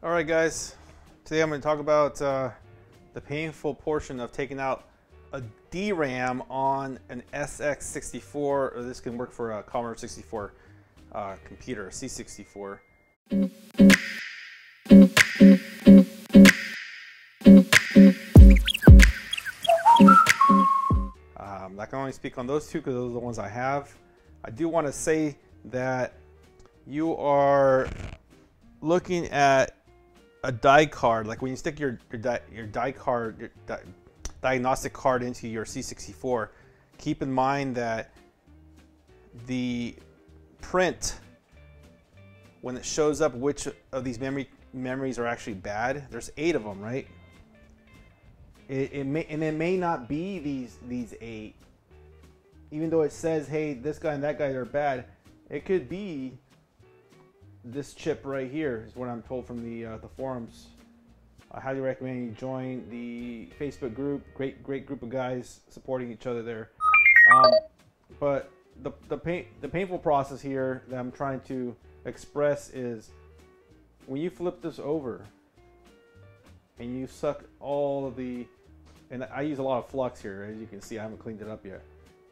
Alright guys, today I'm going to talk about the painful portion of taking out a DRAM on an SX-64, or this can work for a Commodore 64 computer, C64. I can only speak on those two because those are the ones I have. I do want to say that you are looking at a die card, like when you stick your diagnostic card into your C64, keep in mind that the print, when it shows up which of these memories are actually bad, there's 8 of them, right? It may not be these 8, even though it says, hey, this guy and that guy are bad. It could be this chip right here, is what I'm told from the forums. I highly recommend you join the Facebook group. Great group of guys supporting each other there. But the painful process here that I'm trying to express is when you flip this over and you suck all of the, and I use a lot of flux here, as you can see. I haven't cleaned it up yet,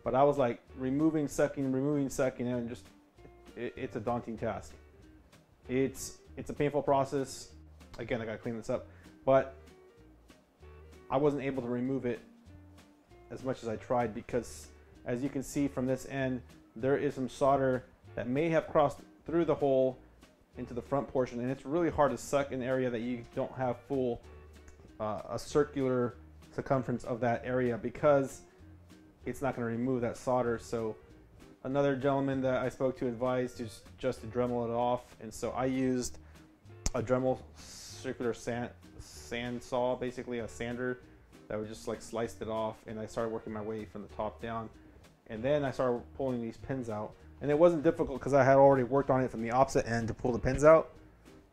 but I was like removing, sucking, and just it's a daunting task. It's a painful process. Again, I gotta clean this up, but I wasn't able to remove it as much as I tried because, as you can see from this end, there is some solder that may have crossed through the hole into the front portion, and it's really hard to suck an area that you don't have full a circular circumference of that area, because it's not going to remove that solder. So another gentleman that I spoke to advised just to Dremel it off, and so I used a Dremel circular sand saw, basically a sander that would just like sliced it off, and I started working my way from the top down, and then I started pulling these pins out. And it wasn't difficult because I had already worked on it from the opposite end to pull the pins out.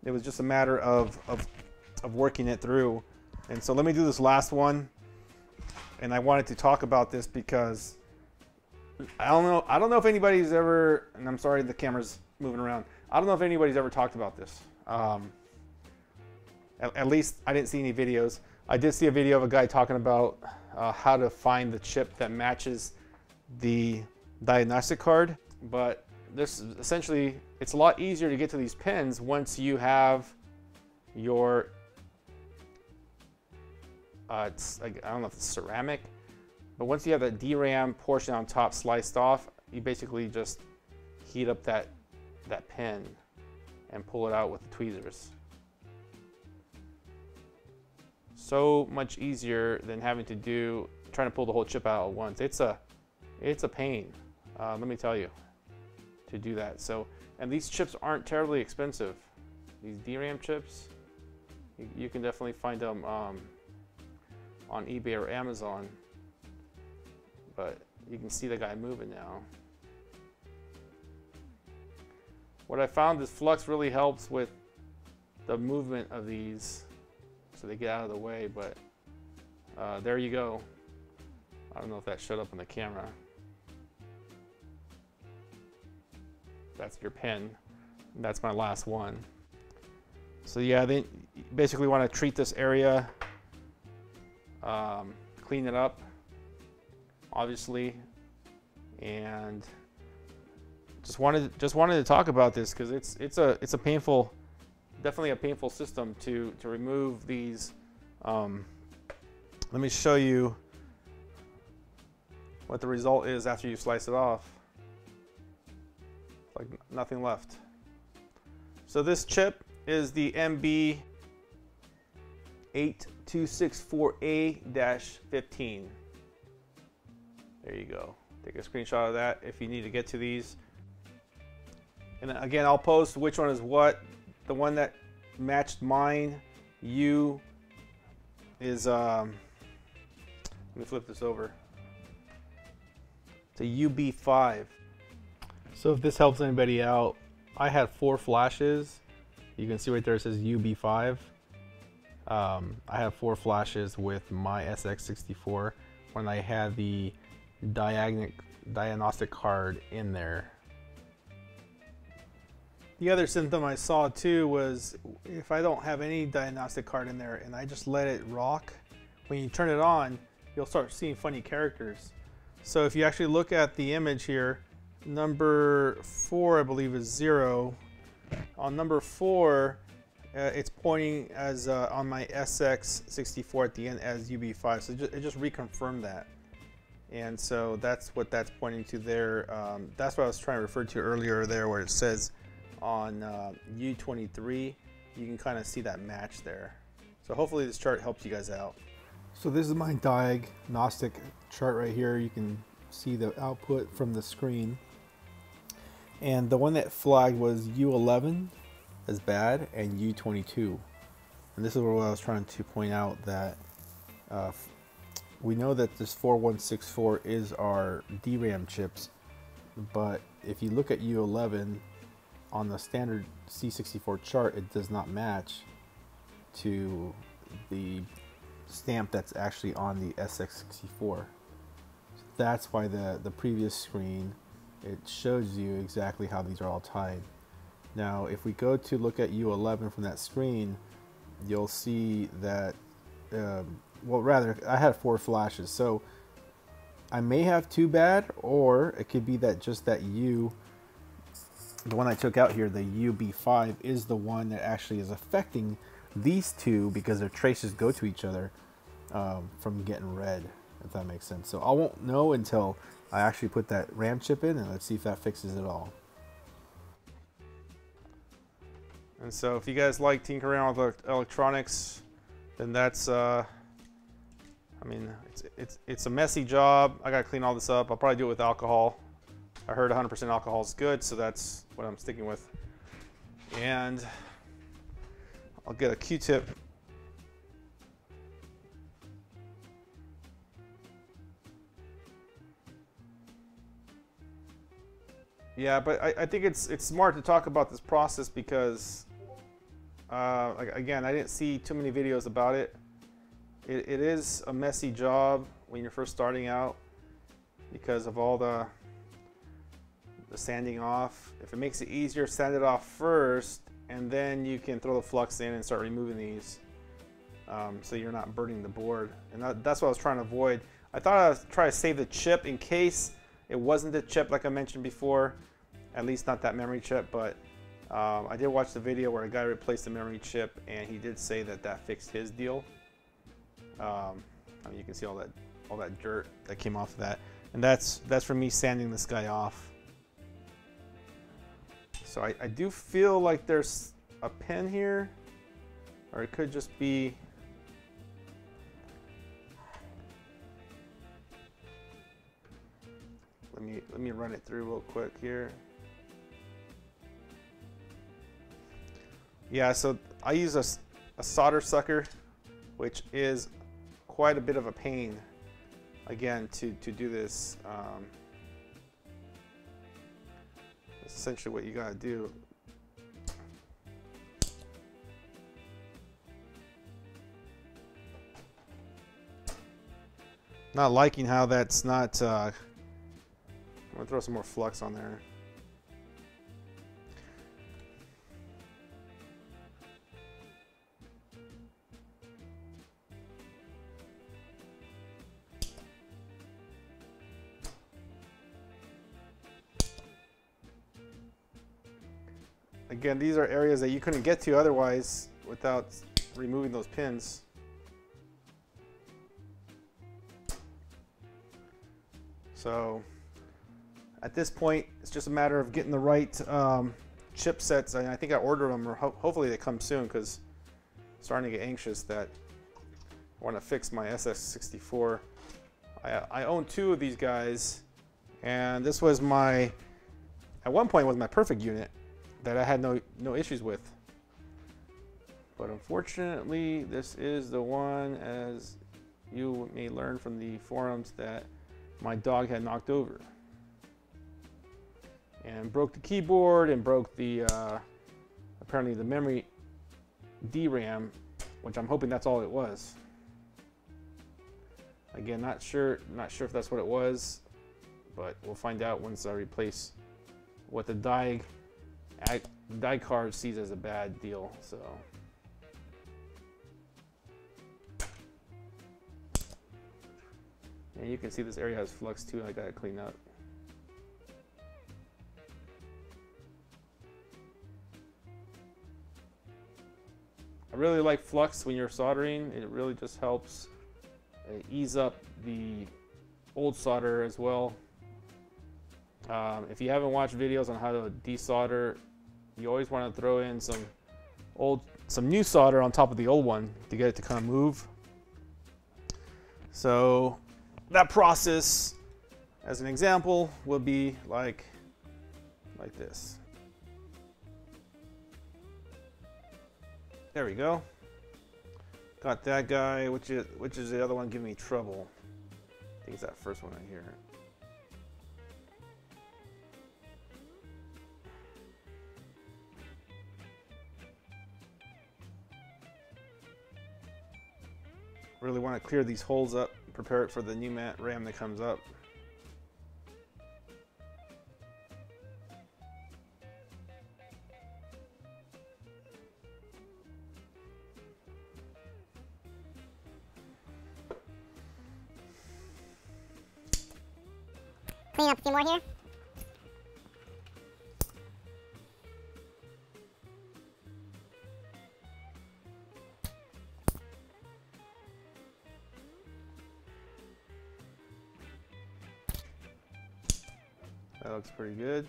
It was just a matter of working it through. And so let me do this last one. And I wanted to talk about this because I don't know if anybody's ever, and I'm sorry the camera's moving around, I don't know if anybody's ever talked about this. At least I didn't see any videos. I did see a video of a guy talking about how to find the chip that matches the diagnostic card. But this essentially, it's a lot easier to get to these pins once you have your it's like, I don't know if it's ceramic, but once you have that DRAM portion on top sliced off, you basically just heat up that pin and pull it out with the tweezers. So much easier than having to trying to pull the whole chip out at once. It's a pain, let me tell you, to do that. So, and these chips aren't terribly expensive. These DRAM chips, you can definitely find them on eBay or Amazon. But you can see the guy moving now. What I found is flux really helps with the movement of these, so they get out of the way. But there you go. I don't know if that showed up on the camera. That's your pin. That's my last one. So yeah, then you basically want to treat this area, clean it up, obviously, and just wanted to talk about this because it's a painful, definitely a painful system to remove these. Let me show you what the result is after you slice it off. Like nothing left. So this chip is the MB8264A-15. There you go. Take a screenshot of that if you need to get to these. And again, I'll post which one is what. The one that matched mine, U, is let me flip this over. It's a UB5. So if this helps anybody out, I had 4 flashes. You can see right there it says UB5. I have 4 flashes with my SX-64 when I had the diagnostic card in there. The other symptom I saw too was if I don't have any diagnostic card in there and I just let it rock, when you turn it on, you'll start seeing funny characters. So if you actually look at the image here, number 4 I believe is 0. On number 4, it's pointing as on my SX-64 at the end as UB5. So it just reconfirmed that. And so that's what that's pointing to there. That's what I was trying to refer to earlier there, where it says on U23, you can kind of see that match there. So hopefully this chart helps you guys out. So this is my diagnostic chart right here. You can see the output from the screen. And the one that flagged was U11 as bad and U22. And this is what I was trying to point out, that we know that this 4164 is our DRAM chips, but if you look at U11 on the standard C64 chart, it does not match to the stamp that's actually on the SX-64. So that's why the previous screen, it shows you exactly how these are all tied. Now if we go to look at U11 from that screen, you'll see that well, rather, I had 4 flashes, so I may have 2 bad, or it could be that just that U, the one I took out here, the UB5, is the one that actually is affecting these two, because their traces go to each other from getting red, if that makes sense. So I won't know until I actually put that RAM chip in, and let's see if that fixes it all. And so if you guys like tinkering around with electronics, then that's I mean, it's a messy job. I gotta clean all this up. I'll probably do it with alcohol. I heard 100% alcohol is good, so that's what I'm sticking with. And I'll get a Q-tip. Yeah, but I think it's smart to talk about this process because, like, again, I didn't see too many videos about it. It is a messy job when you're first starting out because of all the sanding off. If it makes it easier, sand it off first, and then you can throw the flux in and start removing these, so you're not burning the board. And that's what I was trying to avoid. I thought I would try to save the chip in case it wasn't the chip like I mentioned before, at least not that memory chip, but I did watch the video where a guy replaced the memory chip, and he did say that that fixed his deal. I mean, you can see all that dirt that came off of that, and that's from me sanding this guy off. So I do feel like there's a pin here, or it could just be. Let me run it through real quick here. Yeah, so I use a solder sucker, which is quite a bit of a pain, again, to do this. That's essentially what you gotta do. Not liking how that's not, I'm gonna throw some more flux on there. Again, these are areas that you couldn't get to otherwise without removing those pins. So at this point, it's just a matter of getting the right chipsets. And I think I ordered them, or hopefully they come soon, because I'm starting to get anxious that I want to fix my SX-64. I own 2 of these guys, and this was my, at one point, was my perfect unit that I had no issues with. But unfortunately, this is the one, as you may learn from the forums, that my dog had knocked over and broke the keyboard and broke the apparently the memory DRAM, which I'm hoping that's all it was. Again, not sure if that's what it was, but we'll find out once I replace what the the die card sees as a bad deal. So and you can see this area has flux too. I gotta clean up. I really like flux when you're soldering. It really just helps ease up the old solder as well. If you haven't watched videos on how to desolder, you always want to throw in some new solder on top of the old one to get it to kind of move. So that process, as an example, will be like this. There we go. Got that guy, which is the other one giving me trouble. I think it's that first one right here. Really want to clear these holes up, prepare it for the new RAM that comes up. Clean up a few more here. That looks pretty good.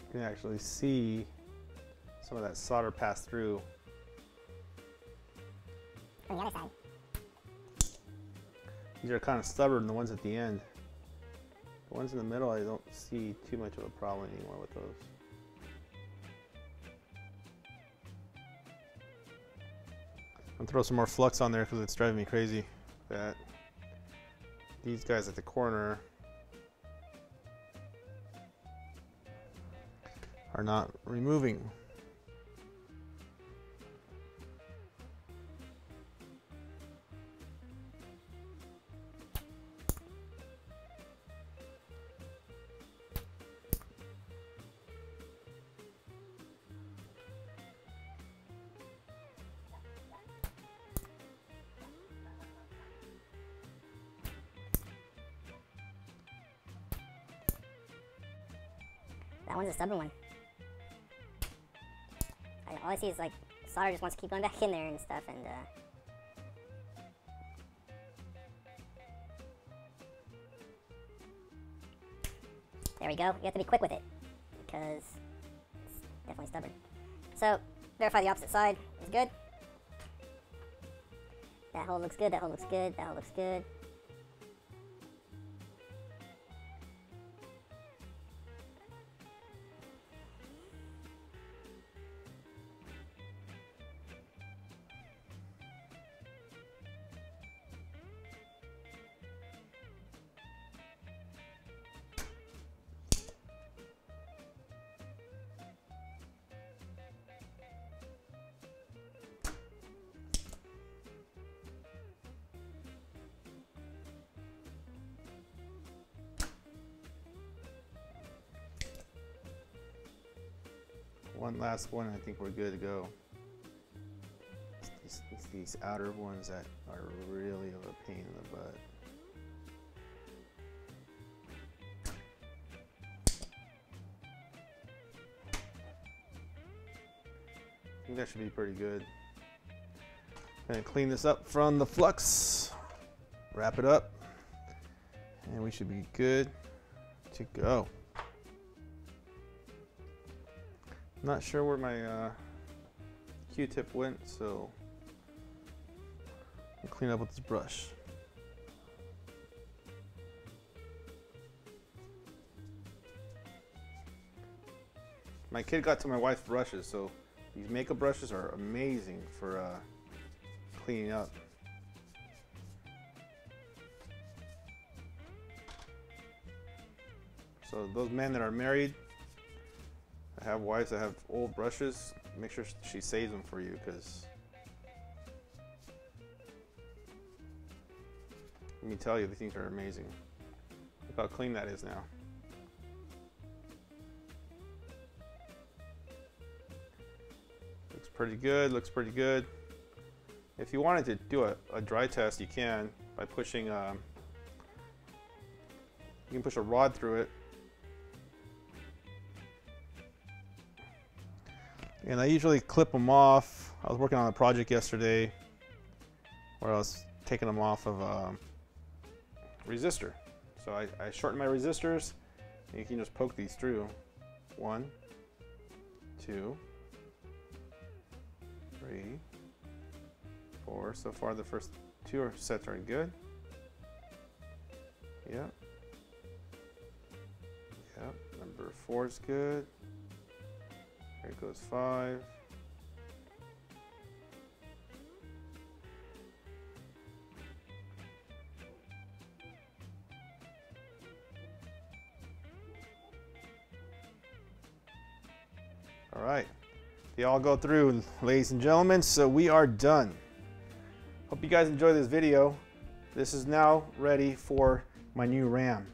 You can actually see some of that solder pass through. On the other side. These are kind of stubborn, the ones at the end. The ones in the middle, I don't see too much of a problem anymore with those. I'm gonna throw some more flux on there because it's driving me crazy that these guys at the corner are not removing. That one's a stubborn one. All I see is like solder just wants to keep going back in there and stuff, and there we go. You have to be quick with it because it's definitely stubborn. So verify the opposite side is good. That hole looks good. That hole looks good. That hole looks good. One last one, I think we're good to go. It's these outer ones that are really of a pain in the butt. I think that should be pretty good. Gonna clean this up from the flux, wrap it up, and we should be good to go. Not sure where my Q-tip went, so I'll clean up with this brush. My kid got to my wife's brushes, so these makeup brushes are amazing for cleaning up. So So those men that are married, that have wives that have old brushes, make sure she saves them for you, because let me tell you, these things are amazing. Look how clean that is now. Looks pretty good, looks pretty good. If you wanted to do a dry test, you can by pushing, you can push a rod through it. And I usually clip them off. I was working on a project yesterday where I was taking them off of a resistor. So I shorten my resistors, and you can just poke these through. 1, 2, 3, 4. So far the first 2 sets are good. Yep. Yep. Number 4 is good. There goes 5. All right. They all go through, ladies and gentlemen, so we are done. Hope you guys enjoy this video. This is now ready for my new RAM.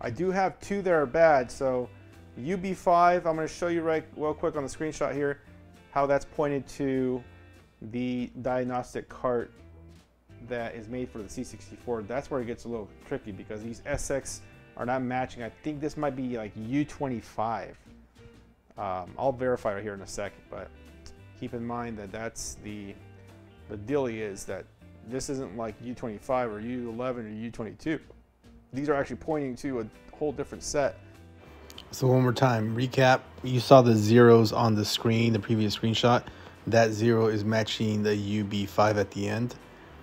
I do have 2 that are bad, so UB5, I'm going to show you real quick on the screenshot here how that's pointed to the diagnostic cart that is made for the C64. That's where it gets a little tricky because these SX are not matching. I think this might be like U25. I'll verify it here in a second, but keep in mind that that's the dealie is that this isn't like U25 or U11 or U22. These are actually pointing to a whole different set. So one more time, recap. You saw the zeros on the screen, the previous screenshot. That 0 is matching the UB5 at the end.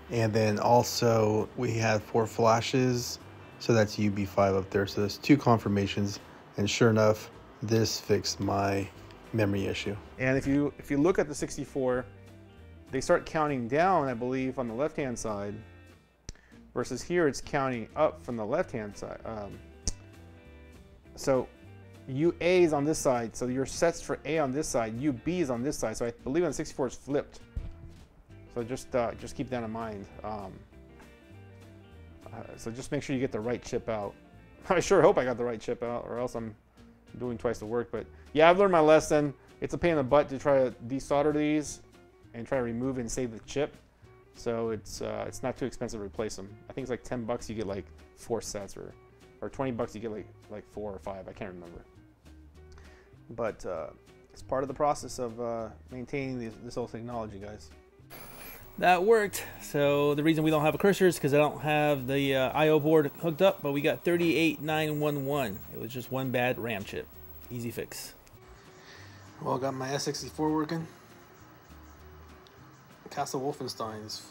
And then also we had 4 flashes, so that's UB5 up there. So there's 2 confirmations, and sure enough, this fixed my memory issue. And if you look at the 64, they start counting down, I believe, on the left-hand side, versus here it's counting up from the left-hand side. So UA is on this side, so your sets for A on this side, UB is on this side. So I believe on the 64 it's flipped. So just keep that in mind. So just make sure you get the right chip out. I sure hope I got the right chip out, or else I'm doing twice the work. But yeah, I've learned my lesson. It's a pain in the butt to try to desolder these and try to remove and save the chip. So it's not too expensive to replace them. I think it's like $10 you get like 4 sets, or $20 you get like 4 or 5. I can't remember. But it's part of the process of maintaining this whole technology, guys. That worked. So the reason we don't have a cursor is because I don't have the I/O board hooked up, but we got 38911. It was just one bad RAM chip. Easy fix. Well, I got my SX-64 working. Castle Wolfenstein's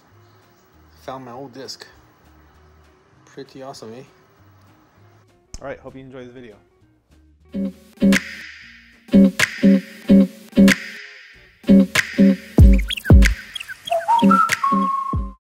found my old disc. Pretty awesome, eh? All right, hope you enjoy this video.